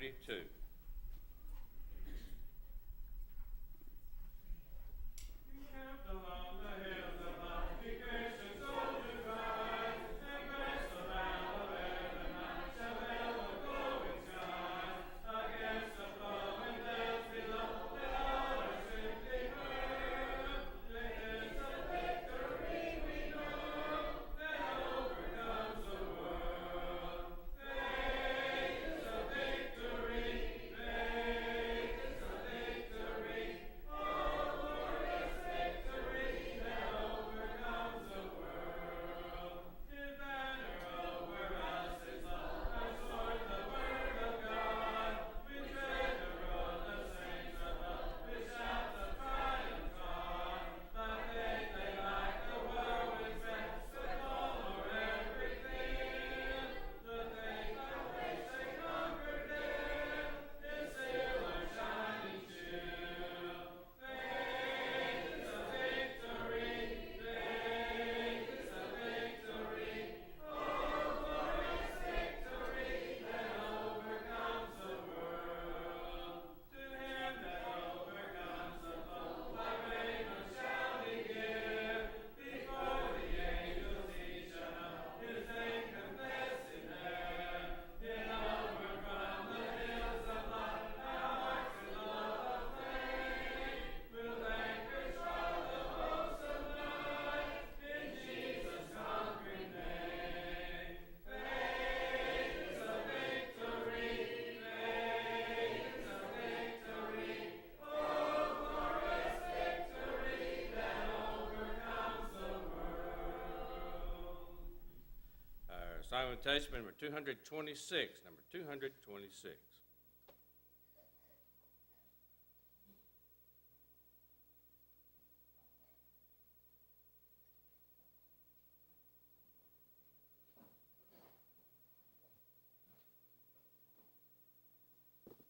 32. Salutation number 226, number 226.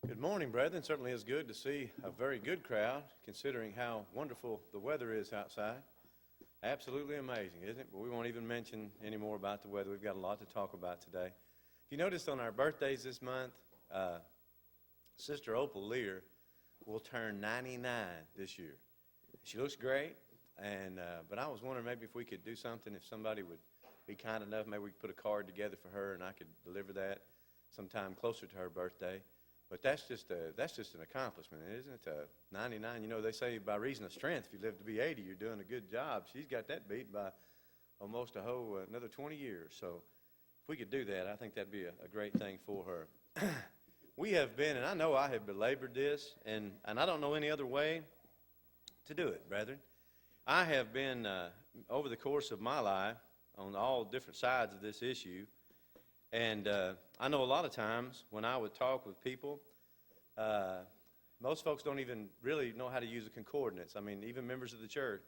Good morning, brethren. Certainly is good to see a very good crowd, considering how wonderful the weather is outside. Absolutely amazing, isn't it? But we won't even mention any more about the weather. We've got a lot to talk about today. If you noticed on our birthdays this month, Sister Opal Lear will turn 99 this year. She looks great, but I was wondering maybe if we could do something, if somebody would be kind enough, maybe we could put a card together for her and I could deliver that sometime closer to her birthday. But that's just an accomplishment, isn't it? 99, you know, they say by reason of strength, if you live to be 80, you're doing a good job. She's got that beat by almost another 20 years. So if we could do that, I think that'd be a great thing for her. We have been, and I know I have belabored this, and I don't know any other way to do it, brethren. I have been, over the course of my life, on all different sides of this issue. And I know a lot of times when I would talk with people, most folks don't even really know how to use a concordance. I mean, even members of the church,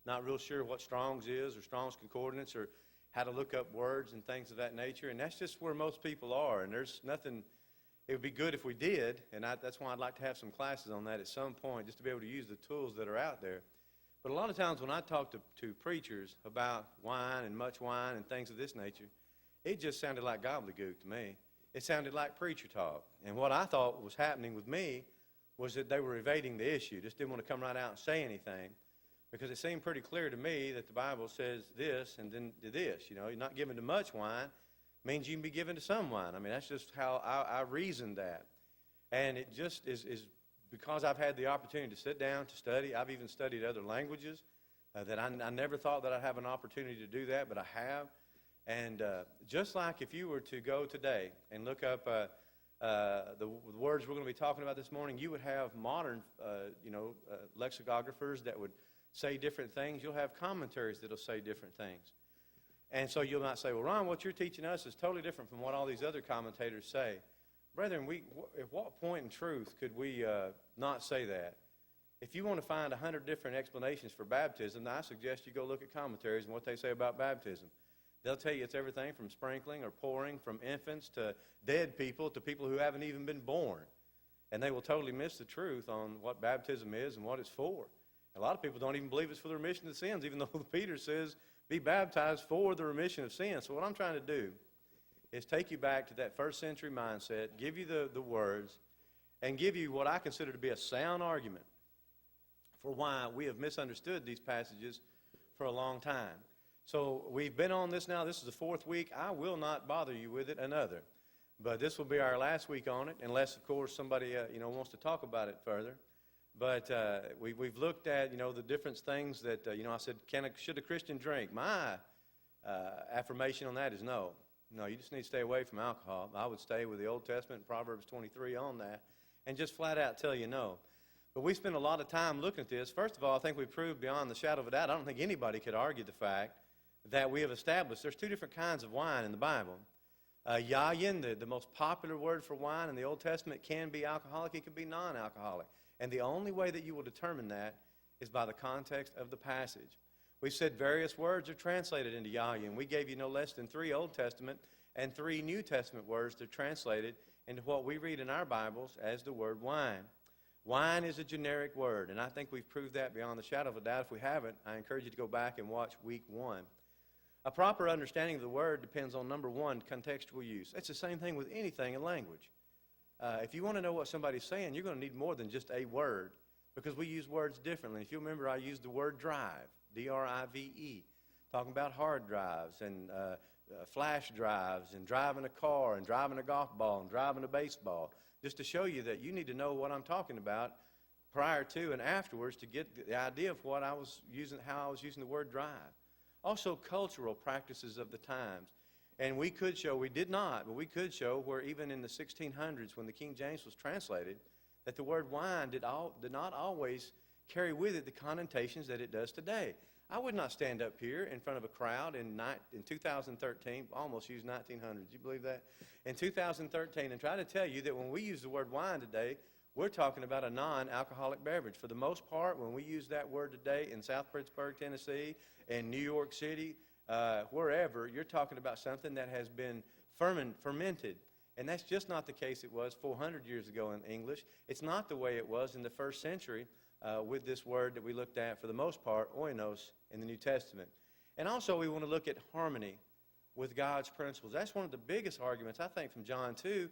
not real sure what Strong's is or Strong's Concordance or how to look up words and things of that nature. And that's just where most people are. And there's nothing, it would be good if we did, and that's why I'd like to have some classes on that at some point, just to be able to use the tools that are out there. But a lot of times when I talk to preachers about wine and much wine and things of this nature, it just sounded like gobbledygook to me. It sounded like preacher talk. And what I thought was happening with me was that they were evading the issue, just didn't want to come right out and say anything, because it seemed pretty clear to me that the Bible says this and then this. You know, you're not given to much wine means you can be given to some wine. I mean, that's just how I reasoned that. And it just is because I've had the opportunity to sit down to study. I've even studied other languages that I never thought that I'd have an opportunity to do that, but I have. And just like if you were to go today and look up the words we're going to be talking about this morning, you would have modern, lexicographers that would say different things. You'll have commentaries that will say different things. And so you'll not say, well, Ron, what you're teaching us is totally different from what all these other commentators say. Brethren, at what point in truth could we not say that? If you want to find 100 different explanations for baptism, I suggest you go look at commentaries and what they say about baptism. They'll tell you it's everything from sprinkling or pouring, from infants to dead people to people who haven't even been born. And they will totally miss the truth on what baptism is and what it's for. A lot of people don't even believe it's for the remission of sins, even though Peter says, be baptized for the remission of sins. So what I'm trying to do is take you back to that first century mindset, give you the words, and give you what I consider to be a sound argument for why we have misunderstood these passages for a long time. So we've been on this now. This is the fourth week. I will not bother you with it another. But this will be our last week on it, unless, of course, somebody wants to talk about it further. But we've looked at, the different things that, I said, should a Christian drink? My affirmation on that is no. No, you just need to stay away from alcohol. I would stay with the Old Testament, Proverbs 23 on that, and just flat out tell you no. But we spend a lot of time looking at this. First of all, I think we proved beyond the shadow of a doubt, I don't think anybody could argue the fact that we have established there's two different kinds of wine in the Bible. Yayin, the most popular word for wine in the Old Testament, can be alcoholic, it can be non-alcoholic. And the only way that you will determine that is by the context of the passage. We've said various words are translated into Yayin. We gave you no less than 3 Old Testament and 3 New Testament words that are translated into what we read in our Bibles as the word wine. Wine is a generic word, and I think we've proved that beyond the shadow of a doubt. If we haven't, I encourage you to go back and watch week 1. A proper understanding of the word depends on, number 1, contextual use. It's the same thing with anything in language. If you want to know what somebody's saying, you're going to need more than just a word, because we use words differently. If you remember, I used the word drive, D-R-I-V-E, talking about hard drives and flash drives and driving a car and driving a golf ball and driving a baseball, just to show you that you need to know what I'm talking about prior to and afterwards to get the idea of what I was using, how I was using the word drive. Also, cultural practices of the times. And we could show, we did not, but we could show where even in the 1600s when the King James was translated, that the word wine did not always carry with it the connotations that it does today. I would not stand up here in front of a crowd in 2013, almost used 1900s, you believe that? In 2013, and try to tell you that when we use the word wine today, we're talking about a non-alcoholic beverage. For the most part, when we use that word today in South Pittsburgh, Tennessee, in New York City, wherever, you're talking about something that has been fermented. And that's just not the case it was 400 years ago in English. It's not the way it was in the first century with this word that we looked at, for the most part, oinos, in the New Testament. And also we want to look at harmony with God's principles. That's one of the biggest arguments, I think, from John 2.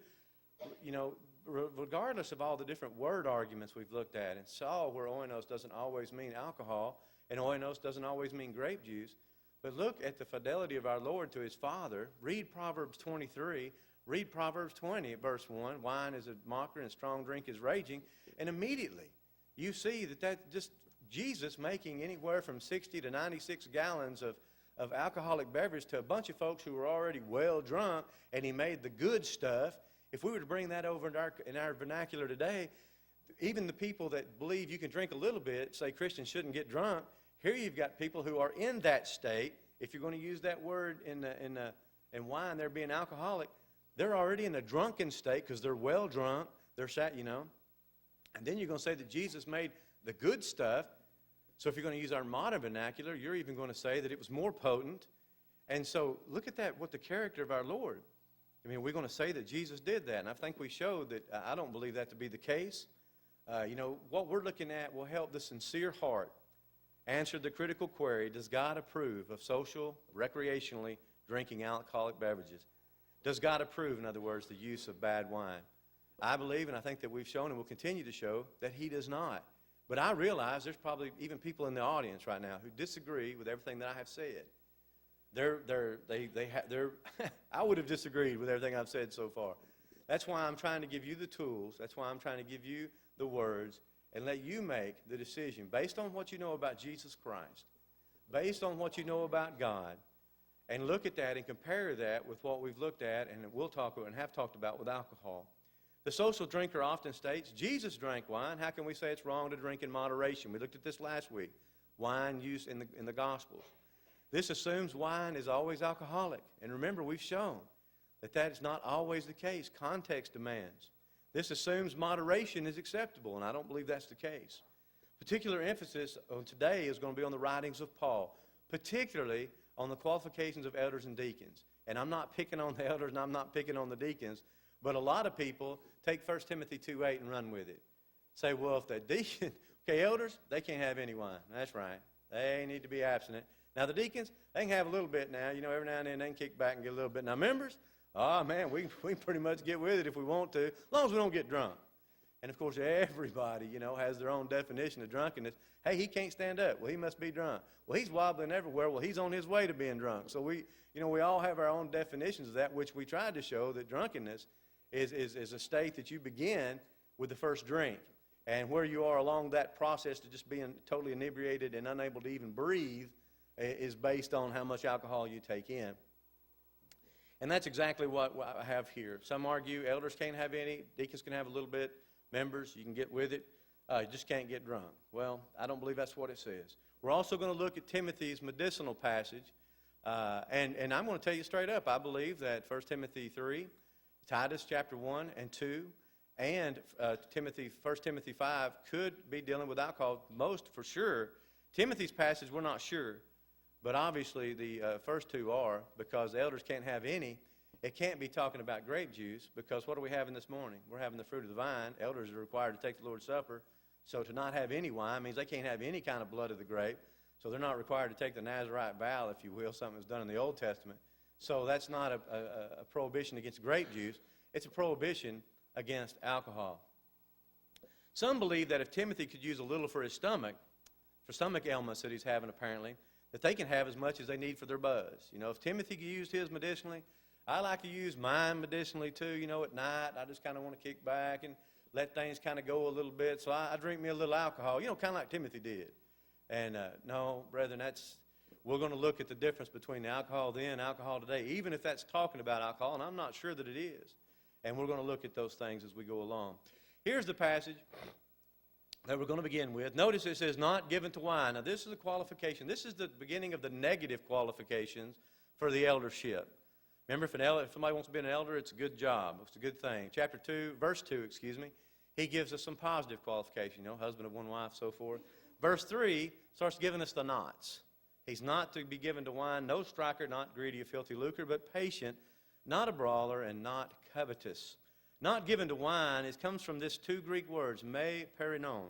Regardless of all the different word arguments we've looked at and saw where oinos doesn't always mean alcohol and oinos doesn't always mean grape juice, but look at the fidelity of our Lord to his Father. Read Proverbs 23. Read Proverbs 20 at verse 1. Wine is a mocker and strong drink is raging. And immediately you see that just Jesus making anywhere from 60 to 96 gallons of alcoholic beverage to a bunch of folks who were already well drunk, and he made the good stuff. If we were to bring that over in our vernacular today, even the people that believe you can drink a little bit, say Christians shouldn't get drunk, here you've got people who are in that state. If you're going to use that word in wine, they're being alcoholic, they're already in a drunken state because they're well drunk, they're sat, And then you're going to say that Jesus made the good stuff. So if you're going to use our modern vernacular, you're even going to say that it was more potent. And so look at that, what the character of our Lord. We're going to say that Jesus did that, and I think we showed that I don't believe that to be the case. What we're looking at will help the sincere heart answer the critical query, does God approve of social, recreationally drinking alcoholic beverages? Does God approve, in other words, the use of bad wine? I believe, and I think that we've shown and will continue to show, that he does not. But I realize there's probably even people in the audience right now who disagree with everything that I have said. I would have disagreed with everything I've said so far. That's why I'm trying to give you the tools. That's why I'm trying to give you the words and let you make the decision based on what you know about Jesus Christ, based on what you know about God, and look at that and compare that with what we've looked at and we'll talk and have talked about with alcohol. The social drinker often states, Jesus drank wine. How can we say it's wrong to drink in moderation? We looked at this last week, wine used in the Gospels. This assumes wine is always alcoholic. And remember, we've shown that is not always the case. Context demands. This assumes moderation is acceptable, and I don't believe that's the case. Particular emphasis on today is going to be on the writings of Paul, particularly on the qualifications of elders and deacons. And I'm not picking on the elders and I'm not picking on the deacons, but a lot of people take 1 Timothy 2:8 and run with it. Say, well, if the deacon, elders, they can't have any wine. That's right. They need to be abstinent. Now, the deacons, they can have a little bit now. Every now and then they can kick back and get a little bit. Now, members, Oh, man, we can pretty much get with it if we want to, as long as we don't get drunk. And, of course, everybody, has their own definition of drunkenness. Hey, he can't stand up. Well, he must be drunk. Well, he's wobbling everywhere. Well, he's on his way to being drunk. So we all have our own definitions of that, which we tried to show that drunkenness is a state that you begin with the first drink. And where you are along that process to just being totally inebriated and unable to even breathe is based on how much alcohol you take in. And that's exactly what I have here. Some argue elders can't have any, deacons can have a little bit, members, you can get with it. You just can't get drunk. Well, I don't believe that's what it says. We're also going to look at Timothy's medicinal passage. And I'm going to tell you straight up, I believe that 1 Timothy 3, Titus chapter 1 and 2, and 1 Timothy 5 could be dealing with alcohol, most for sure. Timothy's passage, we're not sure. But obviously the first two are, because the elders can't have any. It can't be talking about grape juice, because what are we having this morning? We're having the fruit of the vine. Elders are required to take the Lord's Supper. So to not have any wine means they can't have any kind of blood of the grape. So they're not required to take the Nazarite vow, if you will, something that's done in the Old Testament. So that's not a prohibition against grape juice. It's a prohibition against alcohol. Some believe that if Timothy could use a little for his stomach, for stomach ailments that he's having apparently, that they can have as much as they need for their buzz. If Timothy used his medicinally, I like to use mine medicinally too. At night, I just kind of want to kick back and let things kind of go a little bit. So I drink me a little alcohol, kind of like Timothy did. And no, brethren, we're going to look at the difference between the alcohol then and alcohol today, even if that's talking about alcohol, and I'm not sure that it is. And we're going to look at those things as we go along. Here's the passage that we're going to begin with. Notice it says, not given to wine. Now, this is a qualification. This is the beginning of the negative qualifications for the eldership. Remember, if somebody wants to be an elder, it's a good job. It's a good thing. Verse 2, he gives us some positive qualification, husband of one wife, so forth. Verse 3 starts giving us the nots. He's not to be given to wine, no striker, not greedy of filthy lucre, but patient, not a brawler, and not covetous. Not given to wine, it comes from this two Greek words, me, perinon.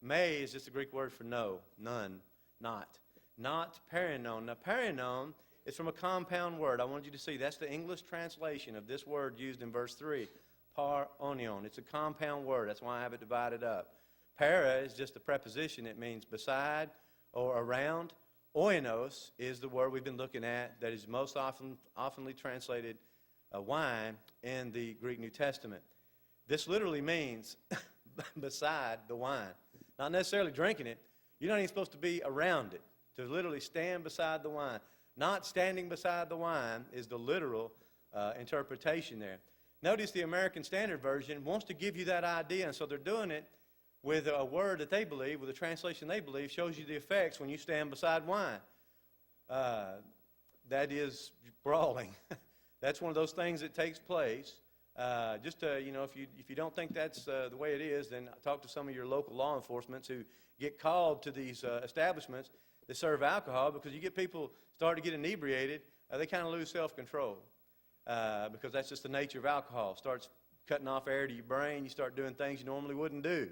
Me is just a Greek word for no, none, not. Not perinon. Now, perinon is from a compound word. I want you to see that's the English translation of this word used in verse 3, par onion. It's a compound word. That's why I have it divided up. Para is just a preposition. It means beside or around. Oinos is the word we've been looking at that is most oftenly translated wine in the Greek New Testament. This literally means beside the wine. Not necessarily drinking it. You're not even supposed to be around it. To literally stand beside the wine. Not standing beside the wine is the literal interpretation there. Notice the American Standard Version wants to give you that idea, and so they're doing it with a word that they believe, with a translation they believe, shows you the effects when you stand beside wine. That is brawling. That's one of those things that takes place. If you don't think that's the way it is, then talk to some of your local law enforcement who get called to these establishments that serve alcohol, because you get people start to get inebriated, they kind of lose self-control because that's just the nature of alcohol. Starts cutting off air to your brain. You start doing things you normally wouldn't do.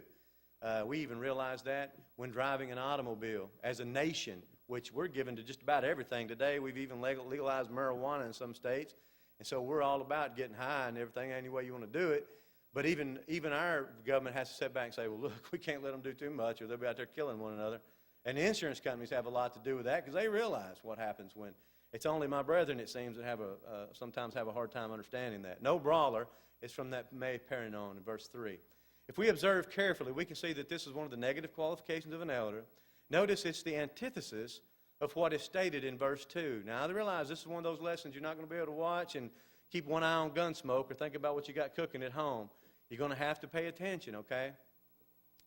We even realize that when driving an automobile as a nation, which we're given to just about everything today. We've even legalized marijuana in some states. And so we're all about getting high and everything, any way you want to do it. But even our government has to step back and say, well, look, we can't let them do too much or they'll be out there killing one another. And the insurance companies have a lot to do with that because they realize what happens when it's only my brethren, it seems, that sometimes have a hard time understanding that. No brawler is from that me perinon in verse 3. If we observe carefully, we can see that this is one of the negative qualifications of an elder. Notice it's the antithesis of what is stated in verse 2. Now, I realize this is one of those lessons you're not going to be able to watch and keep one eye on Gunsmoke or think about what you got cooking at home. You're going to have to pay attention, okay?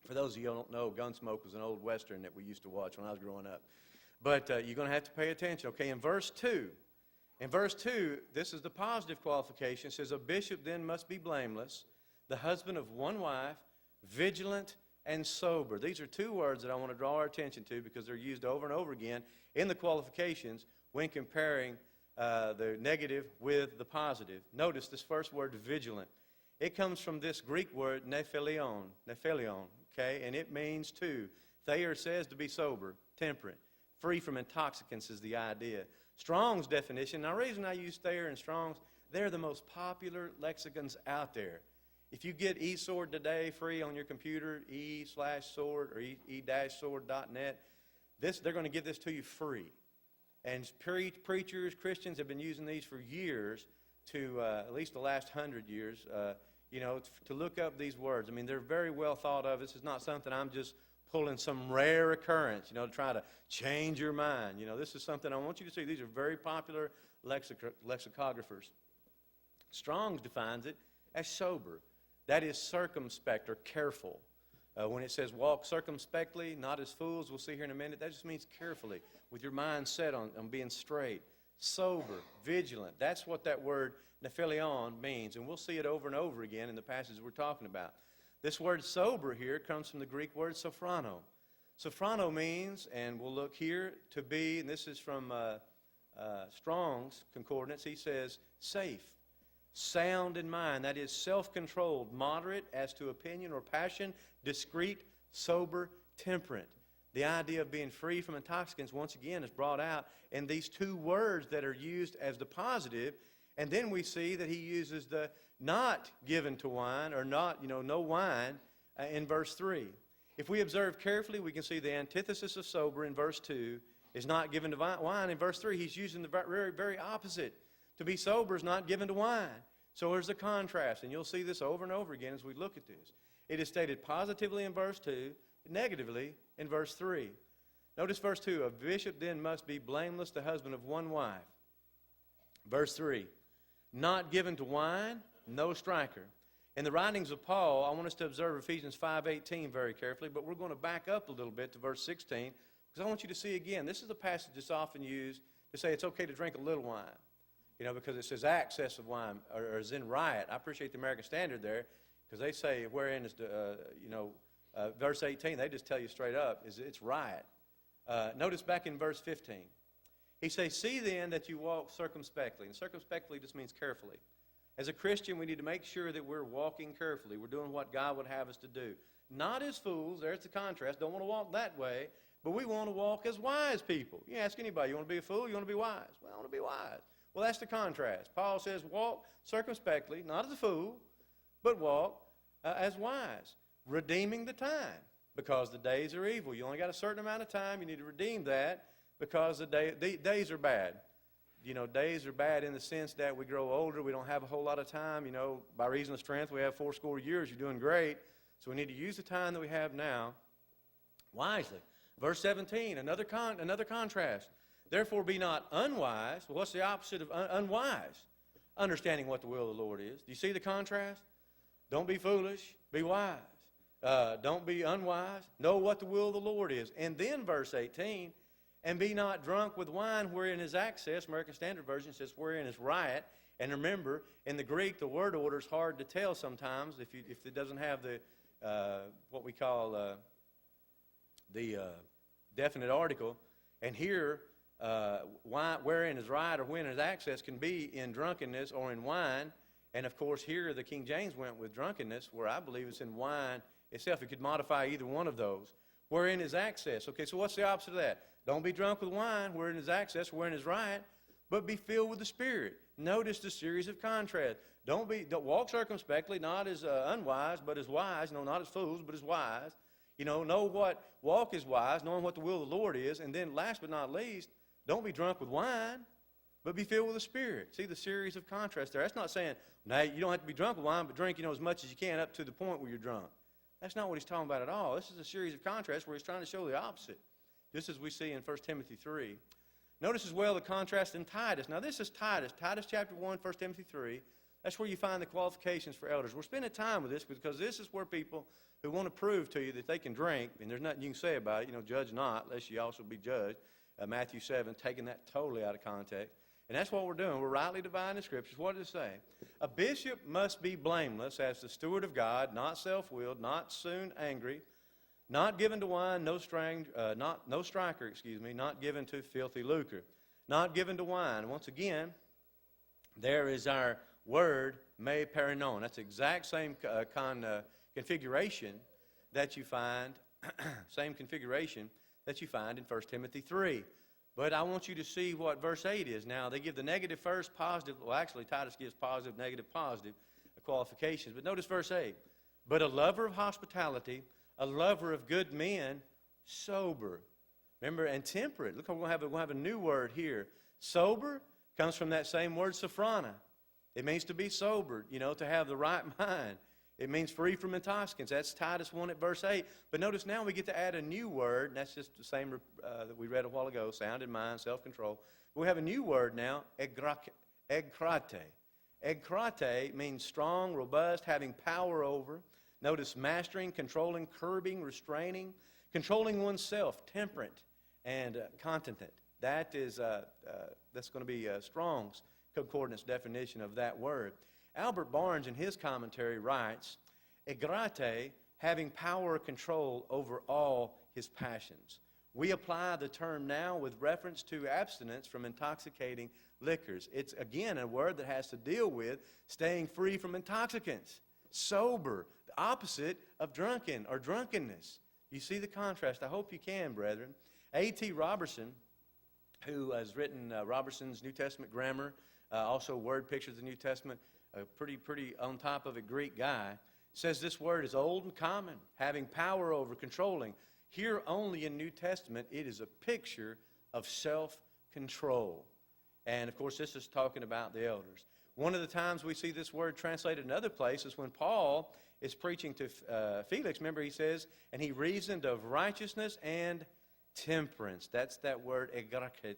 For those of you who don't know, Gunsmoke was an old Western that we used to watch when I was growing up. But you're going to have to pay attention, okay? In verse 2, this is the positive qualification. It says, a bishop then must be blameless, the husband of one wife, vigilant and sober. These are two words that I want to draw our attention to because they're used over and over again in the qualifications when comparing the negative with the positive. Notice this first word, vigilant. It comes from this Greek word, nephilion, okay? And it means two. Thayer says to be sober, temperate, free from intoxicants is the idea. Strong's definition, now the reason I use Thayer and Strong's, They're the most popular lexicons out there. If you get eSword today free on your computer, e/sword or e-sword.net, they're going to give this to you free. And preachers, Christians have been using these for years to, at least the last 100 years, to look up these words. I mean, they're very well thought of. This is not something I'm just pulling some rare occurrence, to try to change your mind. This is something I want you to see. These are very popular lexicographers. Strong's defines it as sober. That is circumspect or careful. When it says walk circumspectly, not as fools, we'll see here in a minute, that just means carefully, with your mind set on being straight. Sober, vigilant. That's what that word nephilion means, and we'll see it over and over again in the passage we're talking about. This word sober here comes from the Greek word sophrano. Sophrano means, and we'll look here, to be, and this is from Strong's Concordance, he says, safe, sound in mind, that is self-controlled, moderate as to opinion or passion, discreet, sober, temperate. The idea of being free from intoxicants, once again, is brought out in these two words that are used as the positive, and then we see that he uses the not given to wine, or not, no wine, in verse 3. If we observe carefully, we can see the antithesis of sober in verse 2 is not given to wine. In verse 3, he's using the very, very opposite. To be sober is not given to wine. So there's a contrast, and you'll see this over and over again as we look at this. It is stated positively in verse 2, negatively in verse 3. Notice verse 2, a bishop then must be blameless, the husband of one wife. Verse 3, not given to wine, no striker. In the writings of Paul, I want us to observe Ephesians 5:18 very carefully, but we're going to back up a little bit to verse 16, because I want you to see again, this is a passage that's often used to say it's okay to drink a little wine. Because it says access of wine, or is in riot. I appreciate the American Standard there, because they say wherein is verse 18, they just tell you straight up, it's riot. Notice back in verse 15. He says, see then that you walk circumspectly. And circumspectly just means carefully. As a Christian, we need to make sure that we're walking carefully. We're doing what God would have us to do. Not as fools, there's the contrast, don't want to walk that way, but we want to walk as wise people. You ask anybody, you want to be a fool, you want to be wise? Well, I want to be wise. Well, that's the contrast. Paul says, walk circumspectly, not as a fool, but walk as wise, redeeming the time, because the days are evil. You only got a certain amount of time. You need to redeem that, because the days are bad. Days are bad in the sense that we grow older. We don't have a whole lot of time. By reason of strength, we have 80 years. You're doing great. So we need to use the time that we have now wisely. Verse 17, another contrast. Therefore be not unwise. Well, what's the opposite of unwise? Understanding what the will of the Lord is. Do you see the contrast? Don't be foolish, be wise. Don't be unwise, know what the will of the Lord is. And then verse 18, and be not drunk with wine wherein is excess. American Standard Version says wherein is riot. And remember, in the Greek, the word order is hard to tell sometimes if it doesn't have the what we call the definite article. And here, wherein is riot or when is access can be in drunkenness or in wine. And of course here the King James went with drunkenness, where I believe it's in wine itself. It could modify either one of those. Wherein is access. Okay, so what's the opposite of that? Don't be drunk with wine, wherein is access, wherein is riot, but be filled with the Spirit. Notice the series of contrasts. Don't walk circumspectly, not as unwise, but as wise. No, not as fools, but as wise. Know what walk is wise, knowing what the will of the Lord is. And then last but not least, don't be drunk with wine, but be filled with the Spirit. See the series of contrasts there. That's not saying, now you don't have to be drunk with wine, but drink, as much as you can up to the point where you're drunk. That's not what he's talking about at all. This is a series of contrasts where he's trying to show the opposite, just as we see in 1 Timothy 3. Notice as well the contrast in Titus. Now this is Titus chapter 1, 1 Timothy 3. That's where you find the qualifications for elders. We're spending time with this because this is where people who want to prove to you that they can drink, and there's nothing you can say about it, judge not, lest you also be judged. Matthew 7, taking that totally out of context. And that's what we're doing. We're rightly dividing the Scriptures. What does it say? A bishop must be blameless as the steward of God, not self-willed, not soon angry, not given to wine, no striker, not given to filthy lucre, not given to wine. Once again, there is our word, me perinon. That's the exact same configuration that you find, in 1 Timothy 3. But I want you to see what verse 8 is. Now, they give the negative first, positive. Well, actually, Titus gives positive, negative, positive qualifications. But notice verse 8. But a lover of hospitality, a lover of good men, sober. Remember, and temperate. Look, we're going to have a new word here. Sober comes from that same word, sophrana. It means to be sober, to have the right mind. It means free from intoxicants. That's Titus 1 at verse 8. But notice now we get to add a new word, and that's just the same that we read a while ago, sound in mind, self-control. We have a new word now, egkrate. Egkrate means strong, robust, having power over. Notice mastering, controlling, curbing, restraining, controlling oneself, temperate, and continent. That's going to be Strong's Concordance definition of that word. Albert Barnes, in his commentary, writes, egrate, having power or control over all his passions. We apply the term now with reference to abstinence from intoxicating liquors. It's, again, a word that has to deal with staying free from intoxicants. Sober, the opposite of drunken or drunkenness. You see the contrast? I hope you can, brethren. A.T. Robertson, who has written Robertson's New Testament grammar, also word pictures of the New Testament, a pretty on top of it Greek guy, says this word is old and common, having power over, controlling. Here only in New Testament, it is a picture of self-control. And, of course, this is talking about the elders. One of the times we see this word translated in other places when Paul is preaching to Felix. Remember, he says, and he reasoned of righteousness and temperance. That's that word egrate.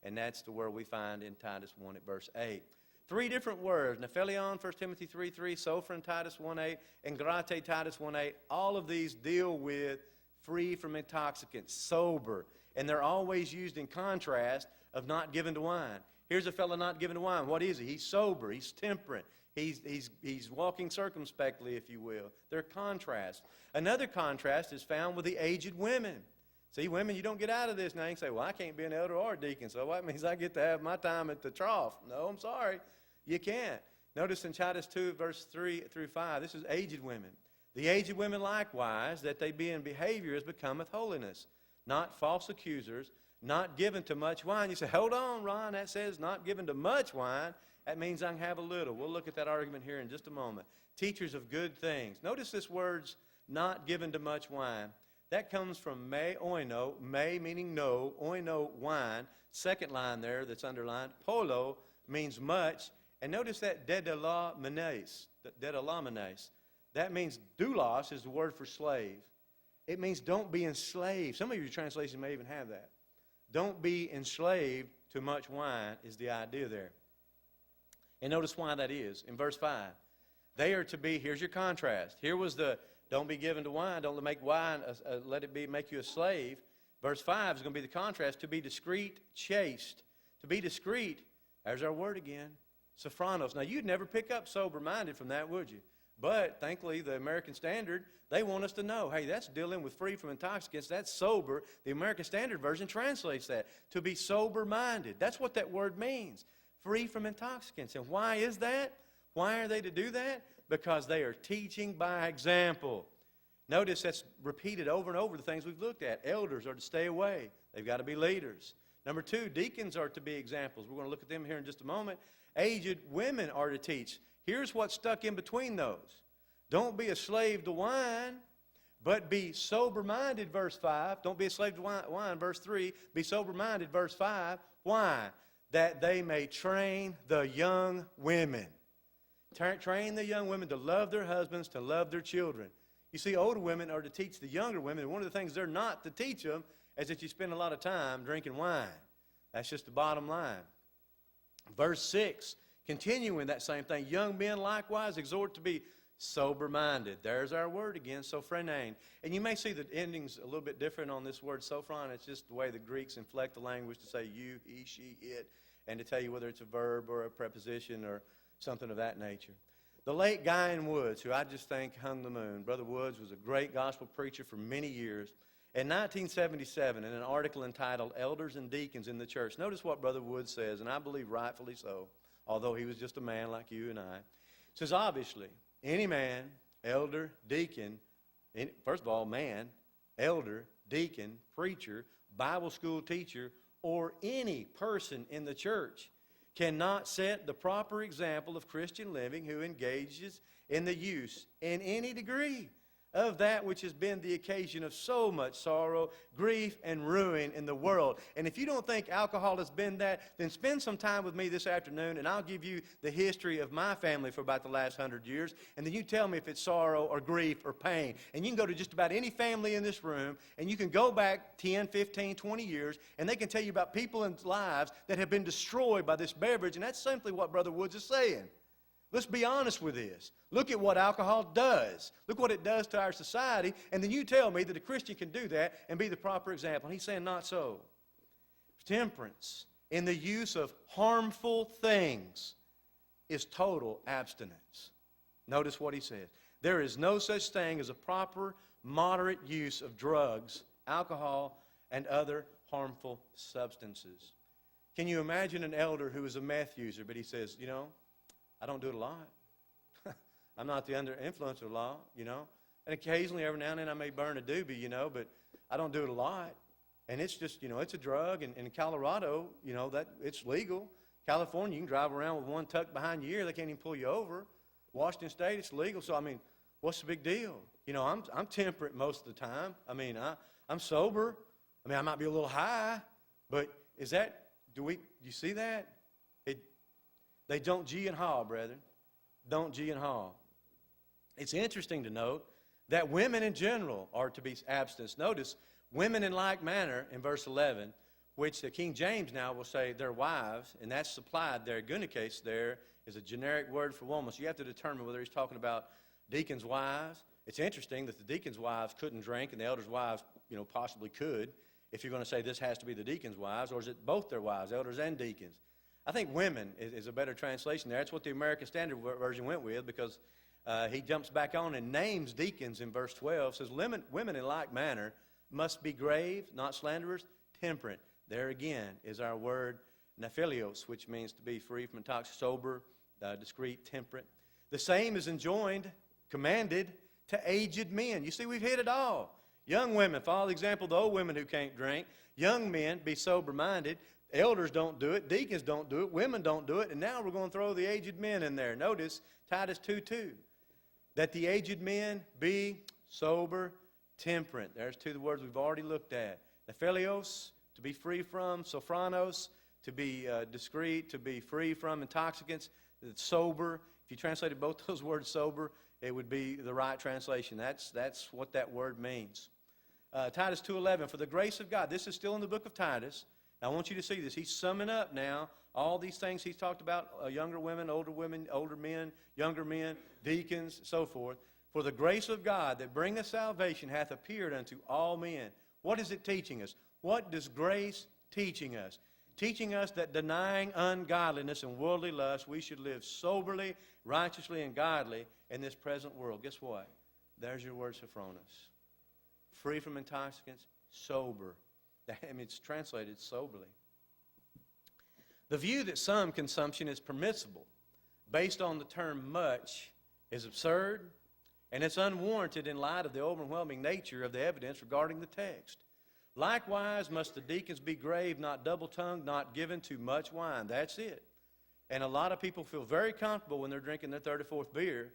And that's the word we find in Titus 1 at verse 8. Three different words, nephelion, 1 Timothy 3:3, sophron, Titus 1:8, and grate, Titus 1:8. All of these deal with free from intoxicants, sober. And they're always used in contrast of not given to wine. Here's a fellow not given to wine. What is he? He's sober. He's temperate. He's walking circumspectly, if you will. They're contrasts. Another contrast is found with the aged women. See, women, you don't get out of this now. You can say, well, I can't be an elder or a deacon, so that means I get to have my time at the trough. No, I'm sorry. You can't. Notice in Titus 2, verse 3 through 5, this is aged women. The aged women likewise, that they be in behavior as becometh holiness, not false accusers, not given to much wine. You say, hold on, Ron, that says not given to much wine. That means I can have a little. We'll look at that argument here in just a moment. Teachers of good things. Notice this word's not given to much wine. That comes from me oino, me meaning no, oino, wine. Second line there that's underlined. Polo means much. And notice that dedalamenes. That means doulos is the word for slave. It means don't be enslaved. Some of your translations may even have that. Don't be enslaved to much wine is the idea there. And notice why that is. In verse 5, they are to be, here's your contrast. Here was the don't be given to wine, don't make wine, let it be, make you a slave. Verse 5 is going to be the contrast, to be discreet, chaste. To be discreet, there's our word again, sophronos. Now, you'd never pick up sober-minded from that, would you? But, thankfully, the American Standard, they want us to know, hey, that's dealing with free from intoxicants. That's sober. The American Standard Version translates that, to be sober-minded. That's what that word means, free from intoxicants. And why is that? Why are they to do that? Because they are teaching by example. Notice that's repeated over and over the things we've looked at. Elders are to stay away. They've got to be leaders. Number 2, deacons are to be examples. We're going to look at them here in just a moment. Aged women are to teach. Here's what's stuck in between those. Don't be a slave to wine, but be sober-minded, verse 5. Don't be a slave to wine, verse 3. Be sober-minded, verse 5. Why? That they may train the young women. Train the young women to love their husbands, to love their children. You see, older women are to teach the younger women. And one of the things they're not to teach them is that you spend a lot of time drinking wine. That's just the bottom line. Verse 6, continuing that same thing. Young men likewise exhort to be sober-minded. There's our word again, sophrenein. And you may see the endings a little bit different on this word sophron. It's just the way the Greeks inflect the language to say you, he, she, it, and to tell you whether it's a verb or a preposition or something of that nature. The late Guyan Woods, who I just think hung the moon. Brother Woods was a great gospel preacher for many years. In 1977, in an article entitled Elders and Deacons in the Church, notice what Brother Woods says, and I believe rightfully so, although he was just a man like you and I. He says, obviously, any man, elder, deacon, first of all, man, elder, deacon, preacher, Bible school teacher, or any person in the church cannot set the proper example of Christian living who engages in the use, in any degree, of that which has been the occasion of so much sorrow, grief, and ruin in the world. And if you don't think alcohol has been that, then spend some time with me this afternoon, and I'll give you the history of my family for about the last 100 years, and then you tell me if it's sorrow or grief or pain. And you can go to just about any family in this room, and you can go back 10, 15, 20 years, and they can tell you about people and lives that have been destroyed by this beverage, and that's simply what Brother Woods is saying. Let's be honest with this. Look at what alcohol does. Look what it does to our society, and then you tell me that a Christian can do that and be the proper example. And he's saying not so. Temperance in the use of harmful things is total abstinence. Notice what he says. There is no such thing as a proper, moderate use of drugs, alcohol, and other harmful substances. Can you imagine an elder who is a meth user, but he says, you know, I don't do it a lot. I'm not the under influence of law, you know. And occasionally, every now and then, I may burn a doobie, you know, but I don't do it a lot. And it's just, you know, it's a drug. And in Colorado, you know, that it's legal. California, you can drive around with one tucked behind your ear. They can't even pull you over. Washington State, it's legal. So, I mean, what's the big deal? You know, I'm temperate most of the time. I mean, I'm sober. I mean, I might be a little high. But is that, do you see that? They don't gee and haw, brethren. Don't gee and haw. It's interesting to note that women in general are to be abstinent. Notice, women in like manner in verse 11, which the King James now will say their wives, and that's supplied there. Gunnicase there is a generic word for woman. So you have to determine whether he's talking about deacons' wives. It's interesting that the deacons' wives couldn't drink and the elders' wives, you know, possibly could. If you're going to say this has to be the deacons' wives, or is it both their wives, elders and deacons? I think women is a better translation there. That's what the American Standard Version went with, because he jumps back on and names deacons in verse 12. Says, women in like manner must be grave, not slanderers, temperate. There again is our word nephilios, which means to be free from intoxication, sober, discreet, temperate. The same is enjoined, commanded to aged men. You see, we've hit it all. Young women, follow the example of the old women who can't drink. Young men, be sober-minded. Elders don't do it. Deacons don't do it. Women don't do it. And now we're going to throw the aged men in there. Notice Titus 2:2. That the aged men be sober, temperate. There's two of the words we've already looked at. Nephilios, to be free from. Sophronos, to be discreet, to be free from intoxicants. Sober. If you translated both those words sober, it would be the right translation. That's what that word means. Titus 2:11. For the grace of God. This is still in the book of Titus. Now, I want you to see this. He's summing up now all these things he's talked about, younger women, older men, younger men, deacons, so forth. For the grace of God that bringeth salvation hath appeared unto all men. What is it teaching us? What does grace teaching us? Teaching us that denying ungodliness and worldly lust, we should live soberly, righteously, and godly in this present world. Guess what? There's your word, sophronos. Free from intoxicants, sober. I mean, it's translated soberly. The view that some consumption is permissible based on the term much is absurd, and it's unwarranted in light of the overwhelming nature of the evidence regarding the text. Likewise, must the deacons be grave, not double-tongued, not given to much wine. That's it. And a lot of people feel very comfortable when they're drinking their 34th beer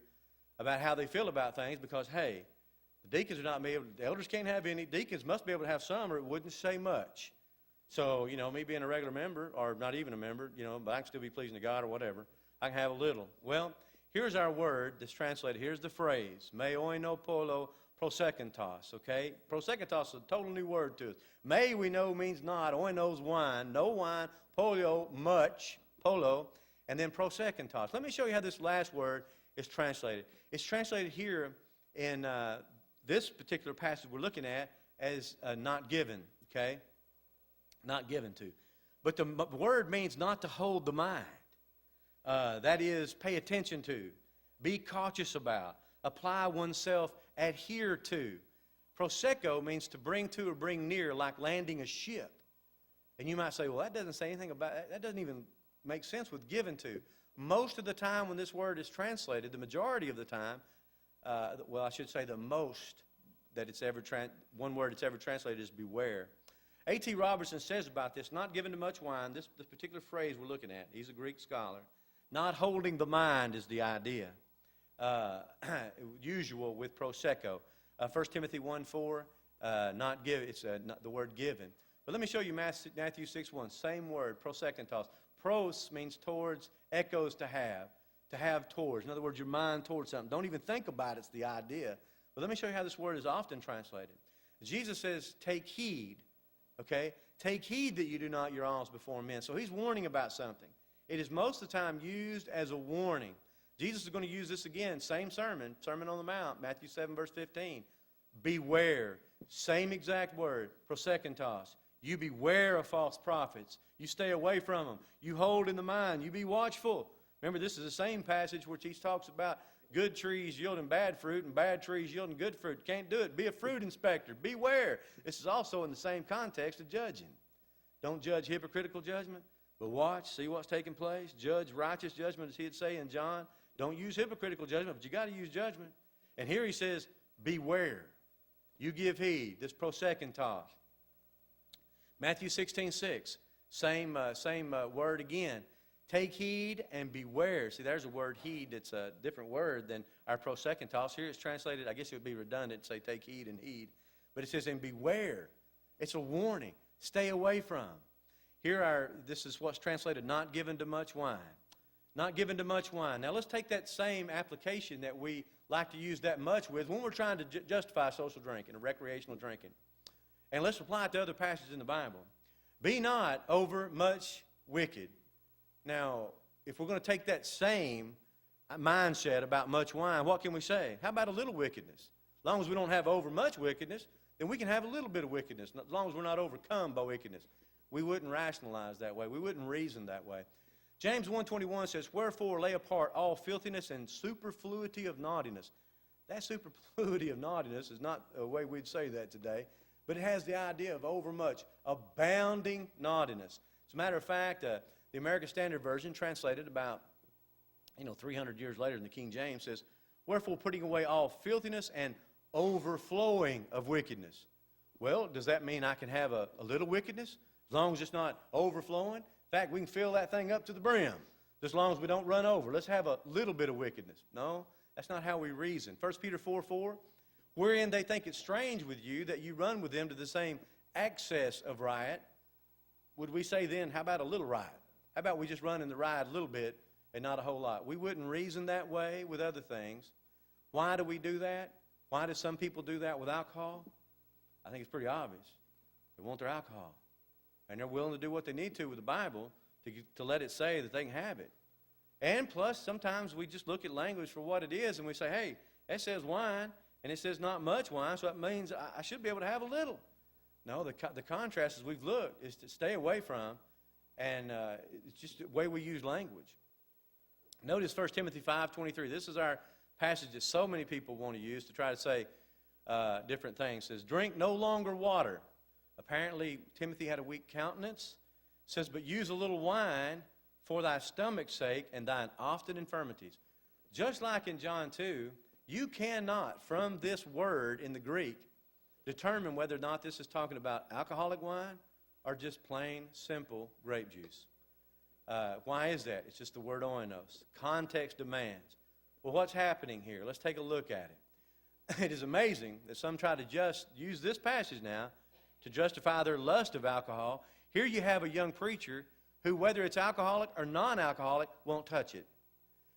about how they feel about things because, hey, the deacons are not able, the elders can't have any, deacons must be able to have some or it wouldn't say much. So, you know, me being a regular member, or not even a member, you know, but I can still be pleasing to God or whatever, I can have a little. Well, here's our word that's translated. Here's the phrase, me oino polo prosekentos, okay? Prosekentos is a total new word to us. Me, we know, means not. Oino's wine. No wine. Polio, much. Polo. And then prosekentos. Let me show you how this last word is translated. It's translated here in this particular passage we're looking at as not given, okay? Not given to. But the word means not to hold the mind. That is, pay attention to, be cautious about, apply oneself, adhere to. Prosecco means to bring to or bring near, like landing a ship. And you might say, well, that doesn't say anything about that. That doesn't even make sense with given to. Most of the time when this word is translated, the majority of the time, well, I should say the most that it's ever, one word it's ever translated is beware. A.T. Robertson says about this, not given to much wine, this particular phrase we're looking at, he's a Greek scholar, not holding the mind is the idea, usual with prosecco. 1 Timothy 1:4, not give, it's not the word given. But let me show you Matthew 6:1, same word, prosekentos. Pros means towards, echoes to have towards. In other words, your mind towards something. Don't even think about it, it's the idea. But let me show you how this word is often translated. Jesus says, take heed, okay? Take heed that you do not your alms before men. So he's warning about something. It is most of the time used as a warning. Jesus is going to use this again, same sermon, Sermon on the Mount, Matthew 7, verse 15. Beware, same exact word, prosekentos. You beware of false prophets. You stay away from them. You hold in the mind. You be watchful. Remember, this is the same passage which he talks about good trees yielding bad fruit and bad trees yielding good fruit. Can't do it. Be a fruit inspector. Beware. This is also in the same context of judging. Don't judge hypocritical judgment, but watch, see what's taking place. Judge righteous judgment, as he'd say in John. Don't use hypocritical judgment, but you got to use judgment. And here he says, beware. You give heed. This prosekentos. Matthew 16:6, same word again. Take heed and beware. See, there's a word heed that's a different word than our prosekentos. Here it's translated, I guess it would be redundant to say take heed and heed. But it says, and beware. It's a warning. Stay away from. This is what's translated, not given to much wine. Not given to much wine. Now let's take that same application that we like to use that much with when we're trying to justify social drinking or recreational drinking. And let's apply it to other passages in the Bible. Be not over much wicked. Now, if we're going to take that same mindset about much wine, what can we say? How about a little wickedness? As long as we don't have over much wickedness, then we can have a little bit of wickedness, as long as we're not overcome by wickedness. We wouldn't rationalize that way. We wouldn't reason that way. James 1:21 says, wherefore lay apart all filthiness and superfluity of naughtiness. That superfluity of naughtiness is not a way we'd say that today, but it has the idea of overmuch, abounding naughtiness. As a matter of fact, the American Standard Version, translated about 300 years later in the King James, says, wherefore putting away all filthiness and overflowing of wickedness. Well, does that mean I can have a little wickedness as long as it's not overflowing? In fact, we can fill that thing up to the brim as long as we don't run over. Let's have a little bit of wickedness. No, that's not how we reason. 1 Peter 4:4, wherein they think it strange with you that you run with them to the same excess of riot. Would we say then, how about a little riot? How about we just run in the riot a little bit and not a whole lot? We wouldn't reason that way with other things. Why do we do that? Why do some people do that with alcohol? I think it's pretty obvious. They want their alcohol. And they're willing to do what they need to with the Bible to let it say that they can have it. And plus, sometimes we just look at language for what it is and we say, hey, that says wine and it says not much wine, so that means I should be able to have a little. No, the contrast, as we've looked, is to stay away from, and it's just the way we use language. Notice 1 Timothy 5:23. This is our passage that so many people want to use to try to say different things. It says, drink no longer water. Apparently, Timothy had a weak countenance. It says, but use a little wine for thy stomach's sake and thine often infirmities. Just like in John 2, you cannot, from this word in the Greek, determine whether or not this is talking about alcoholic wine or just plain, simple grape juice. Why is that? It's just the word oinos. Context demands. Well, what's happening here? Let's take a look at it. It is amazing that some try to just use this passage now to justify their lust of alcohol. Here you have a young preacher who, whether it's alcoholic or non-alcoholic, won't touch it.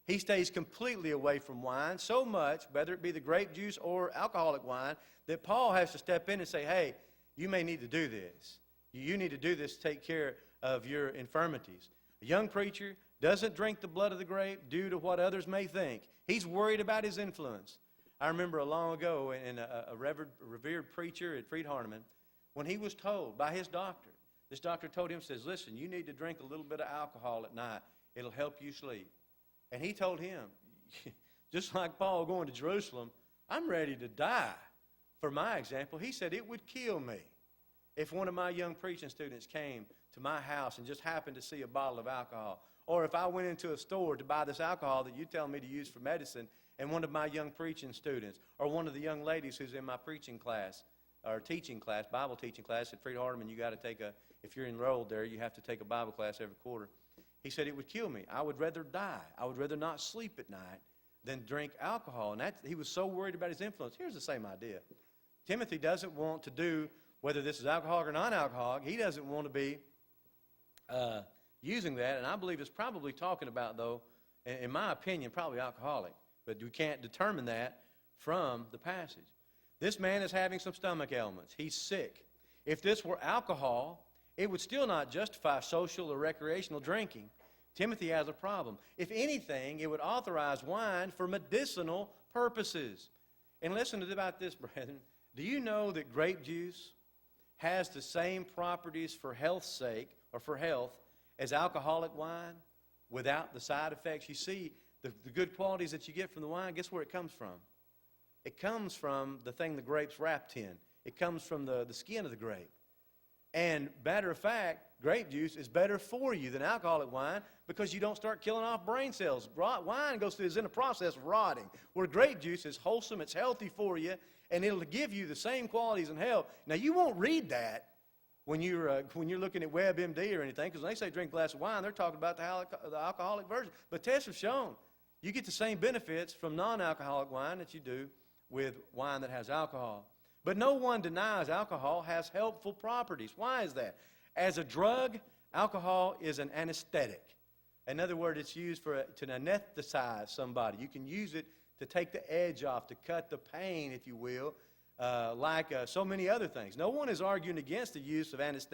He stays completely away from wine so much, whether it be the grape juice or alcoholic wine, that Paul has to step in and say, hey, you may need to do this. You need to do this to take care of your infirmities. A young preacher doesn't drink the blood of the grape due to what others may think. He's worried about his influence. I remember long ago in a revered preacher at Freed Hardeman, when he was told by his doctor, this doctor told him, says, listen, you need to drink a little bit of alcohol at night. It'll help you sleep. And he told him, just like Paul going to Jerusalem, I'm ready to die for my example. He said it would kill me if one of my young preaching students came to my house and just happened to see a bottle of alcohol. Or if I went into a store to buy this alcohol that you tell me to use for medicine, and one of my young preaching students or one of the young ladies who's in my preaching class or teaching class, Bible teaching class at Freed Hardeman. You got to take if you're enrolled there, you have to take a Bible class every quarter. He said it would kill me. I would rather die. I would rather not sleep at night than drink alcohol. And he was so worried about his influence. Here's the same idea. Timothy doesn't want to do, whether this is alcoholic or non-alcoholic, he doesn't want to be using that. And I believe it's probably talking about, though, in my opinion, probably alcoholic. But we can't determine that from the passage. This man is having some stomach ailments. He's sick. If this were alcohol, it would still not justify social or recreational drinking. Timothy has a problem. If anything, it would authorize wine for medicinal purposes. And listen about this, brethren. Do you know that grape juice has the same properties for health's sake, or for health, as alcoholic wine without the side effects? You see, the good qualities that you get from the wine, guess where it comes from? It comes from the thing the grape's wrapped in. It comes from the skin of the grape. And matter of fact, grape juice is better for you than alcoholic wine because you don't start killing off brain cells. Wine is in a process of rotting, where grape juice is wholesome, it's healthy for you, and it'll give you the same qualities and health. Now, you won't read that when you're looking at WebMD or anything, because when they say drink a glass of wine, they're talking about the alcoholic version. But tests have shown you get the same benefits from non-alcoholic wine that you do with wine that has alcohol. But no one denies alcohol has helpful properties. Why is that? As a drug, alcohol is an anesthetic. In other words, it's used to anesthetize somebody. You can use it to take the edge off, to cut the pain, if you will, like so many other things. No one is arguing against the use of if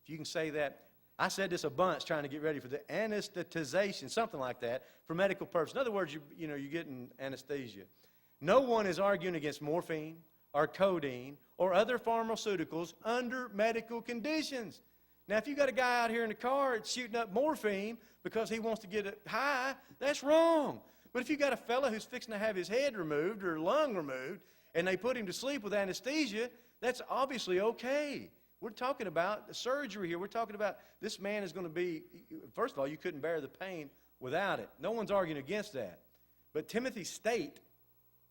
you can say that. I said this a bunch trying to get ready for the anesthetization, something like that, for medical purposes. In other words, you're getting anesthesia. No one is arguing against morphine or codeine or other pharmaceuticals under medical conditions. Now, if you got a guy out here in the car that's shooting up morphine because he wants to get it high, that's wrong. But if you got a fella who's fixing to have his head removed or lung removed and they put him to sleep with anesthesia, that's obviously okay. We're talking about surgery here. We're talking about this man is going to be, first of all, you couldn't bear the pain without it. No one's arguing against that. But Timothy's state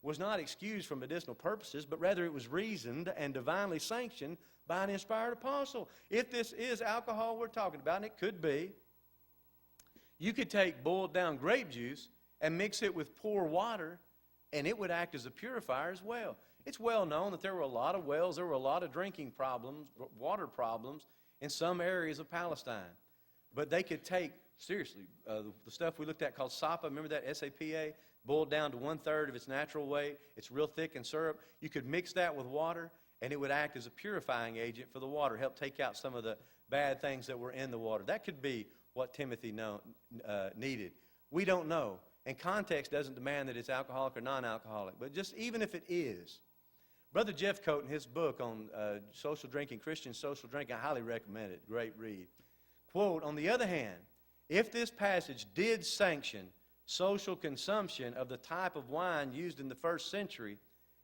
was not excused for medicinal purposes, but rather it was reasoned and divinely sanctioned by an inspired apostle. If this is alcohol we're talking about, and it could be, you could take boiled down grape juice and mix it with poor water, and it would act as a purifier as well. It's well known that there were a lot of wells, there were a lot of drinking problems, water problems in some areas of Palestine. But they could take, seriously, the stuff we looked at called SAPA, remember that, SAPA? Boiled down to 1/3 of its natural weight. It's real thick in syrup. You could mix that with water, and it would act as a purifying agent for the water, help take out some of the bad things that were in the water. That could be what Timothy needed. We don't know. And context doesn't demand that it's alcoholic or non-alcoholic. But just even if it is, Brother Jeff Coat, in his book on social drinking, Christian social drinking, I highly recommend it. Great read. Quote, on the other hand, if this passage did sanction social consumption of the type of wine used in the first century,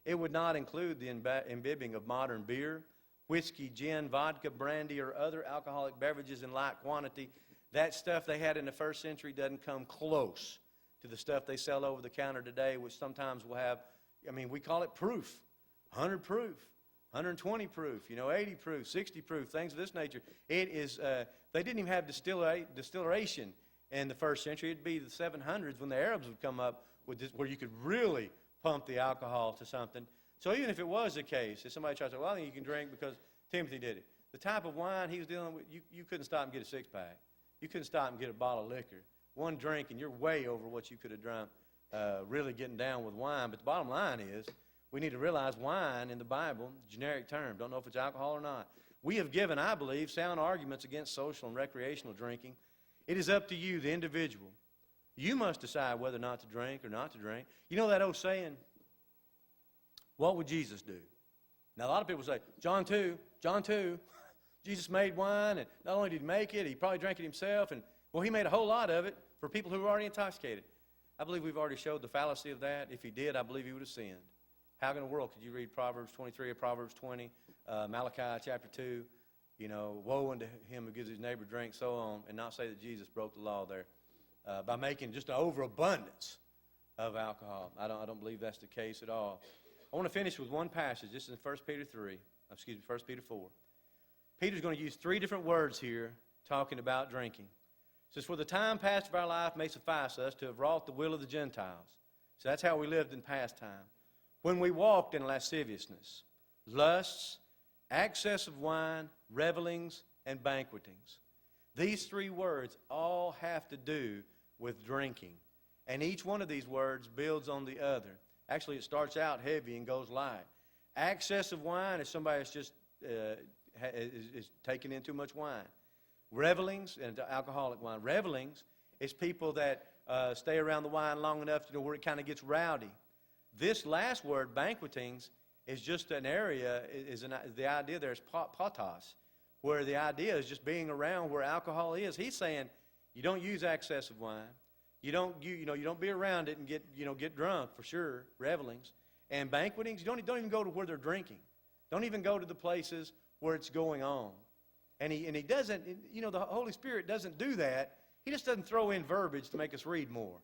it would not include the imbibing of modern beer, whiskey, gin, vodka, brandy, or other alcoholic beverages in light quantity. That stuff they had in the first century doesn't come close to the stuff they sell over the counter today, which sometimes will have, we call it proof, 100 proof, 120 proof, 80 proof, 60 proof, things of this nature. It is, they didn't even have distillation in the first century. It'd be the 700s when the Arabs would come up with this, where you could really pump the alcohol to something. So even if it was the case, if somebody tries to say, well, I think you can drink because Timothy did it. The type of wine he was dealing with, you couldn't stop and get a six-pack. You couldn't stop and get a bottle of liquor. One drink and you're way over what you could have drunk really getting down with wine. But the bottom line is, we need to realize wine in the Bible, generic term, don't know if it's alcohol or not. We have given, I believe, sound arguments against social and recreational drinking. It is up to you, the individual. You must decide whether or not to drink or not to drink. You know that old saying, what would Jesus do? Now, a lot of people say, John 2, Jesus made wine, and not only did he make it, he probably drank it himself, and, well, he made a whole lot of it for people who were already intoxicated. I believe we've already showed the fallacy of that. If he did, I believe he would have sinned. How in the world could you read Proverbs 23 or Proverbs 20, Malachi chapter 2, woe unto him who gives his neighbor drink, so on, and not say that Jesus broke the law there by making just an overabundance of alcohol. I don't believe that's the case at all. I want to finish with one passage. This is in 1 Peter 4. Peter's going to use 3 different words here talking about drinking. It says, for the time past of our life may suffice us to have wrought the will of the Gentiles. So that's how we lived in past time. When we walked in lasciviousness, lusts, excess of wine, revelings, and banquetings. These 3 words all have to do with drinking. And each one of these words builds on the other. Actually, it starts out heavy and goes light. Excess of wine is somebody that's just is taking in too much wine. Revelings, and alcoholic wine. Revelings is people that stay around the wine long enough to know where it kind of gets rowdy. This last word, banquetings, is just an area, the idea there is potos, where the idea is just being around where alcohol is. He's saying you don't use excess of wine. You don't be around it and get drunk for sure, revelings. And banquetings, you don't even go to where they're drinking. Don't even go to the places where it's going on. And he doesn't, the Holy Spirit doesn't do that. He just doesn't throw in verbiage to make us read more.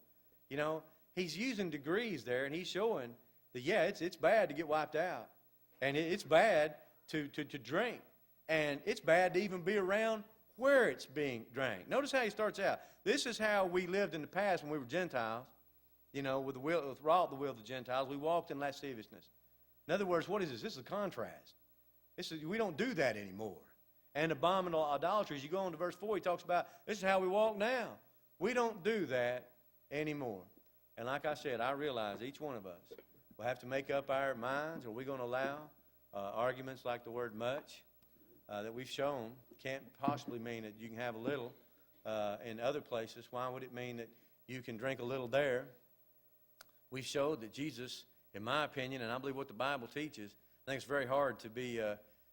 He's using degrees there, and he's showing that, yeah, it's bad to get wiped out. And it's bad to drink. And it's bad to even be around where it's being drank. Notice how he starts out. This is how we lived in the past when we were Gentiles. With wrought the will of the Gentiles. We walked in lasciviousness. In other words, what is this? This is a contrast. We don't do that anymore. And abominable idolatries. You go on to verse 4, he talks about this is how we walk now. We don't do that anymore. And like I said, I realize each one of us will have to make up our minds. Are we going to allow arguments like the word much that we've shown can't possibly mean that you can have a little in other places? Why would it mean that you can drink a little there? We showed that Jesus, in my opinion, and I believe what the Bible teaches, I think it's very hard to be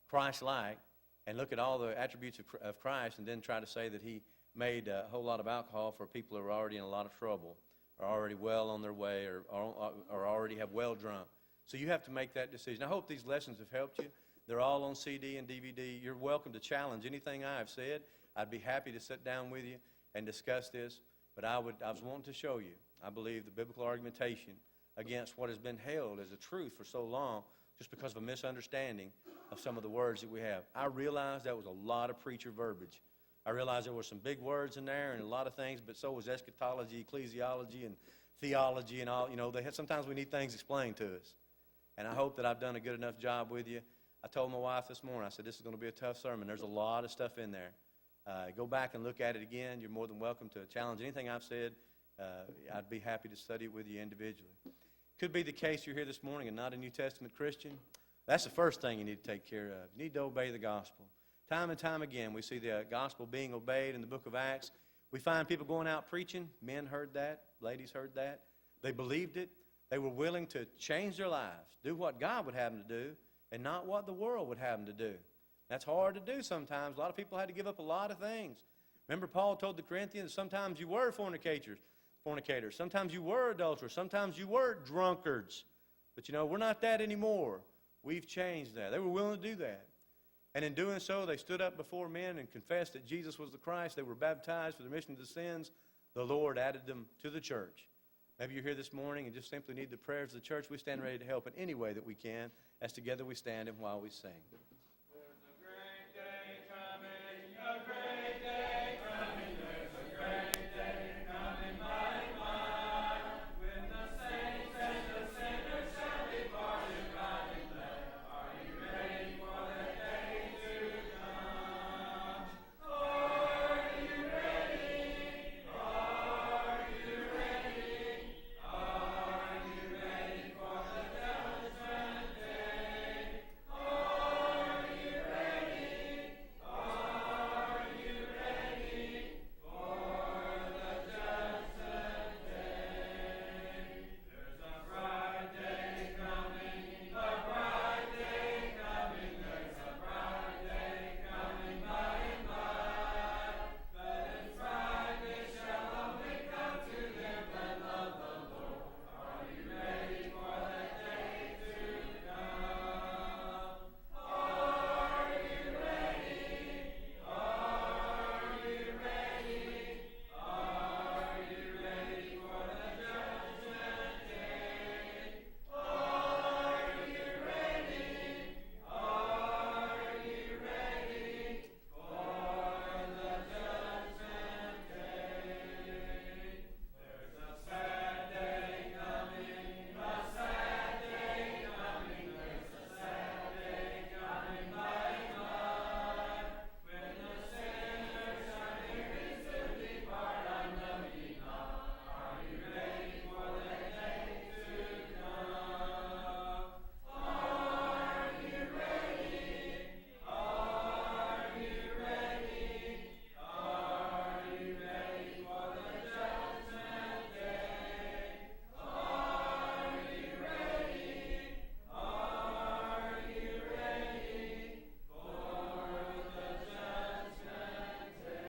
Christ-like and look at all the attributes of Christ and then try to say that he made a whole lot of alcohol for people who are already in a lot of trouble, are already well on their way, or already have well drunk. So you have to make that decision. I hope these lessons have helped you. They're all on CD and DVD. You're welcome to challenge anything I've said. I'd be happy to sit down with you and discuss this. But I was wanting to show you, I believe, the biblical argumentation against what has been held as a truth for so long just because of a misunderstanding of some of the words that we have. I realized that was a lot of preacher verbiage. I realized there were some big words in there and a lot of things, but so was eschatology, ecclesiology, and theology and all. Sometimes we need things explained to us. And I hope that I've done a good enough job with you. I told my wife this morning, I said, this is going to be a tough sermon. There's a lot of stuff in there. Go back and look at it again. You're more than welcome to challenge anything I've said. I'd be happy to study it with you individually. Could be the case you're here this morning and not a New Testament Christian. That's the first thing you need to take care of. You need to obey the gospel. Time and time again, we see the gospel being obeyed in the book of Acts. We find people going out preaching. Men heard that. Ladies heard that. They believed it. They were willing to change their lives, do what God would have them to do, and not what the world would have them to do. That's hard to do sometimes. A lot of people had to give up a lot of things. Remember, Paul told the Corinthians, sometimes you were fornicators. Sometimes you were adulterers. Sometimes you were drunkards. But we're not that anymore. We've changed that. They were willing to do that. And in doing so, they stood up before men and confessed that Jesus was the Christ. They were baptized for the remission of the sins. The Lord added them to the church. Maybe you're here this morning and just simply need the prayers of the church. We stand ready to help in any way that we can as together we stand and while we sing.